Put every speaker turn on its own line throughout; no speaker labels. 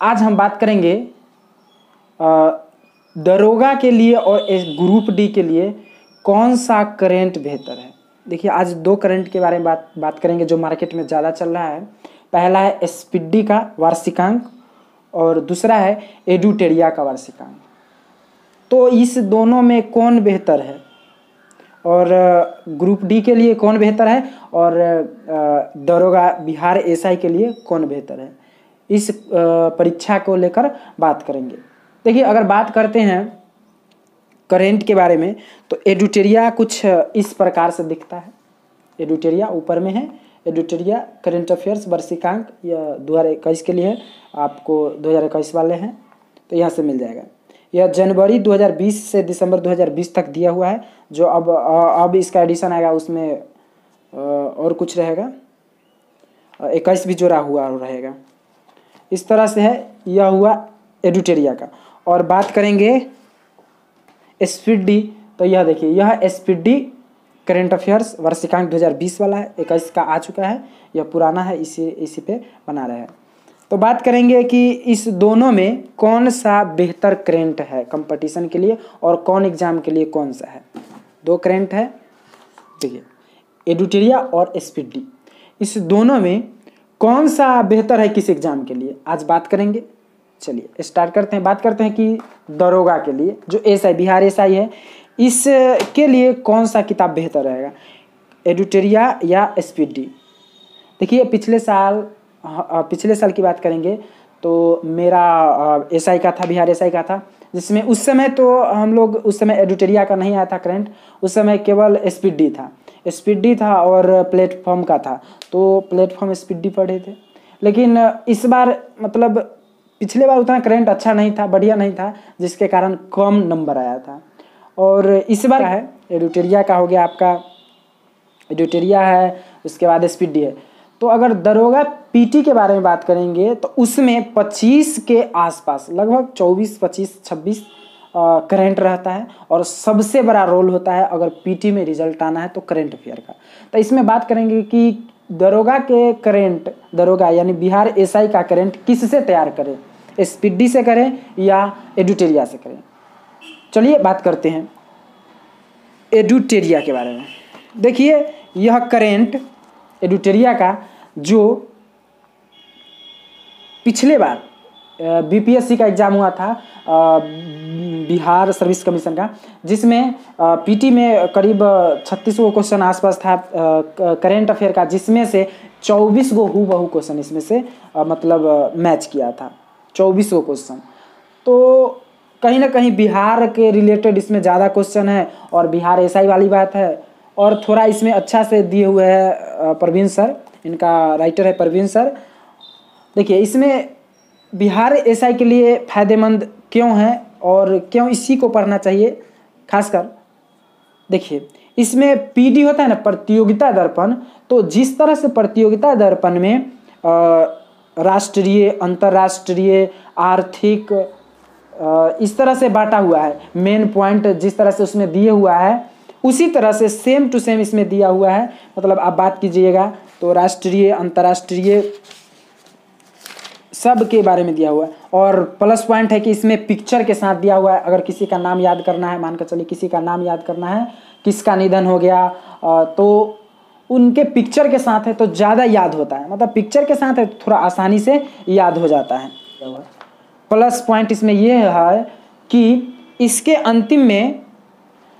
आज हम बात करेंगे दरोगा के लिए और ग्रुप डी के लिए कौन सा करंट बेहतर है। देखिए, आज दो करंट के बारे में बात करेंगे जो मार्केट में ज़्यादा चल रहा है। पहला है एसपीडी का वार्षिकांक और दूसरा है एडुटेरिया का वार्षिकांक। तो इस दोनों में कौन बेहतर है और ग्रुप डी के लिए कौन बेहतर है और दरोगा बिहार एसआई के लिए कौन बेहतर है, इस परीक्षा को लेकर बात करेंगे। देखिए, अगर बात करते हैं करंट के बारे में तो एडुटेरिया कुछ इस प्रकार से दिखता है। एडुटेरिया ऊपर में है। एडुटेरिया करंट अफेयर्स वार्षिकांक यह 2021 के लिए है, आपको 2021 वाले हैं तो यहाँ से मिल जाएगा। यह जनवरी 2020 से दिसंबर 2020 तक दिया हुआ है। जो अब इसका एडिशन आएगा उसमें और कुछ रहेगा, 21 भी जोड़ा हुआ रहेगा। इस तरह से है। यह हुआ एडुटेरिया का। और बात करेंगे एसपीडी, तो यह देखिए, यह एसपीडी करंट अफेयर्स वार्षिकांक 2020 वाला है। 21 का आ चुका है, यह पुराना है, इसी पे बना रहे हैं। तो बात करेंगे कि इस दोनों में कौन सा बेहतर करंट है कंपटीशन के लिए और कौन एग्जाम के लिए कौन सा है। दो करंट है, देखिए, एडुटेरिया और एसपीडी। इस दोनों में कौन सा बेहतर है किस एग्जाम के लिए, आज बात करेंगे। चलिए स्टार्ट करते हैं। बात करते हैं कि दरोगा के लिए जो एसआई बिहार एसआई है, इसके लिए कौन सा किताब बेहतर रहेगा, एडुटेरिया या एसपीडी। देखिए, पिछले साल की बात करेंगे तो मेरा एसआई का था, बिहार एसआई का था, जिसमें उस समय तो हम लोग उस समय एडुटेरिया का नहीं आया था करंट, उस समय केवल एसपीडी था और प्लेटफॉर्म का था, तो प्लेटफॉर्म एसपीडी पढ़े थे। लेकिन इस बार मतलब पिछले बार उतना करंट अच्छा नहीं था, बढ़िया नहीं था, जिसके कारण कम नंबर आया था। और इस बार है एडुटेरिया का हो गया, आपका एडुटेरिया है, उसके बाद एसपीडी है। तो अगर दरोगा पीटी के बारे में बात करेंगे तो उसमें 25 के आसपास, लगभग 24, 25, 26 करंट रहता है और सबसे बड़ा रोल होता है अगर पीटी में रिजल्ट आना है तो करंट अफेयर का। तो इसमें बात करेंगे कि दरोगा के करंट, दरोगा यानी बिहार एसआई का करंट किससे तैयार करें, एसपीडी से करें या एडुटेरिया से करें। चलिए बात करते हैं एडुटेरिया के बारे में। देखिए, यह करंट एडुटेरिया का जो पिछले बार बीपीएससी का एग्ज़ाम हुआ था, बिहार सर्विस कमीशन का, जिसमें पीटी में करीब 36 गो क्वेश्चन आसपास था करंट अफेयर का, जिसमें से 24 गो हूबहू क्वेश्चन इसमें से मतलब मैच किया था, 24 गो क्वेश्चन। तो कहीं ना कहीं बिहार के रिलेटेड इसमें ज़्यादा क्वेश्चन है और बिहार एसआई वाली बात है। और थोड़ा इसमें अच्छा से दिए हुए हैं परवीन सर, इनका राइटर है परवीन सर। देखिए, इसमें बिहार एसआई के लिए फ़ायदेमंद क्यों है और क्यों इसी को पढ़ना चाहिए खासकर। देखिए, इसमें पीडी होता है ना, प्रतियोगिता दर्पण। तो जिस तरह से प्रतियोगिता दर्पण में राष्ट्रीय, अंतर्राष्ट्रीय, आर्थिक, इस तरह से बांटा हुआ है, मेन पॉइंट जिस तरह से उसमें दिए हुआ है, उसी तरह से सेम टू सेम इसमें दिया हुआ है। मतलब आप बात कीजिएगा तो राष्ट्रीय, अंतर्राष्ट्रीय सब के बारे में दिया हुआ है। और प्लस पॉइंट है कि इसमें पिक्चर के साथ दिया हुआ है। अगर किसी का नाम याद करना है, मानकर चलिए किसी का नाम याद करना है, किसका निधन हो गया, तो उनके पिक्चर के साथ है तो ज़्यादा याद होता है। मतलब पिक्चर के साथ है तो थोड़ा आसानी से याद हो जाता है। प्लस पॉइंट इसमें यह है कि इसके अंतिम में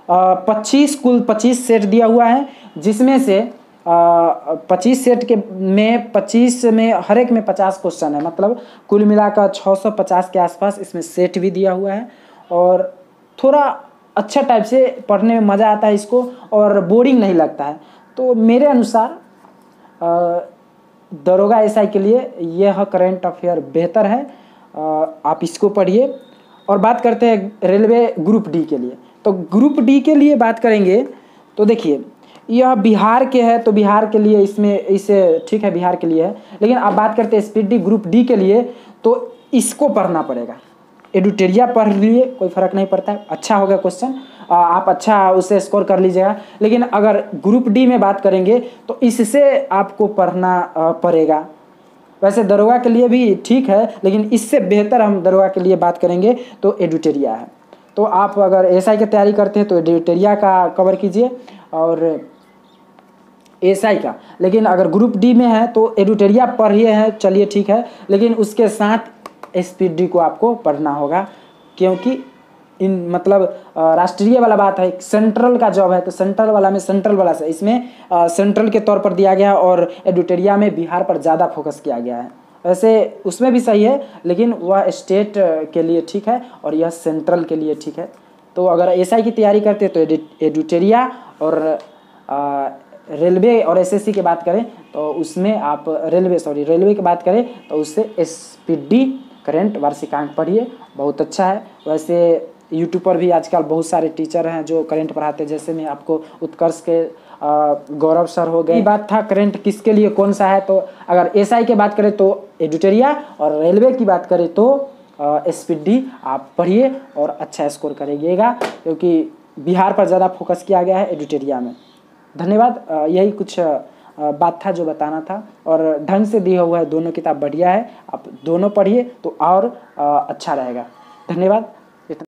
25 सेट दिया हुआ है, जिसमें से 25 सेट के में 25 में हर एक में 50 क्वेश्चन है। मतलब कुल मिलाकर 650 के आसपास इसमें सेट भी दिया हुआ है। और थोड़ा अच्छा टाइप से पढ़ने में मज़ा आता है इसको और बोरिंग नहीं लगता है। तो मेरे अनुसार दरोगा एसआई के लिए यह करंट अफेयर बेहतर है, आप इसको पढ़िए। और बात करते हैं रेलवे ग्रुप डी के लिए। तो ग्रुप डी के लिए बात करेंगे तो देखिए, यह बिहार के है तो बिहार के लिए इसे ठीक है, बिहार के लिए है। लेकिन आप बात करते हैं एसपीडी ग्रुप डी के लिए तो इसको पढ़ना पड़ेगा। एडुटेरिया पढ़ लिए कोई फ़र्क नहीं पड़ता है, अच्छा होगा क्वेश्चन, आप अच्छा उसे स्कोर कर लीजिएगा। लेकिन अगर ग्रुप डी में बात करेंगे तो इससे आपको पढ़ना पड़ेगा। वैसे दरोगा के लिए भी ठीक है, लेकिन इससे बेहतर हम दरोगा के लिए बात करेंगे तो एडिटोरिया है। तो आप अगर एसआई की तैयारी करते हैं तो एडिटोरिया का कवर कीजिए और एसआई का। लेकिन अगर ग्रुप डी में है तो एडिटोरिया पढ़िए हैं, चलिए ठीक है, लेकिन उसके साथ एसपीडी को आपको पढ़ना होगा, क्योंकि इन मतलब राष्ट्रीय वाला बात है, सेंट्रल का जॉब है तो सेंट्रल वाला में सेंट्रल वाला से इसमें सेंट्रल के तौर पर दिया गया और एडिटोरिया में बिहार पर ज़्यादा फोकस किया गया है। वैसे उसमें भी सही है, लेकिन वह स्टेट के लिए ठीक है और यह सेंट्रल के लिए ठीक है। तो अगर एसआई की तैयारी करते हैं तो एडिटोरिया और रेलवे और एसएससी की बात करें तो उसमें आप रेलवे की बात करें तो उससे एसपीडी करंट वार्षिकांक पढ़िए, बहुत अच्छा है। वैसे यूट्यूब पर भी आजकल बहुत सारे टीचर हैं जो करंट पढ़ाते हैं, जैसे मैं आपको उत्कर्ष के गौरव सर हो गए। बात था करंट किसके लिए कौन सा है, तो अगर एसआई की बात करें तो एडिटोरिया और रेलवे की बात करें तो एसपीडी आप पढ़िए और अच्छा स्कोर करिएगा, क्योंकि बिहार पर ज़्यादा फोकस किया गया है एडिटोरिया में। धन्यवाद। यही कुछ बात था जो बताना था, और ढंग से दिया हुआ है, दोनों किताब बढ़िया है, आप दोनों पढ़िए तो और अच्छा रहेगा। धन्यवाद।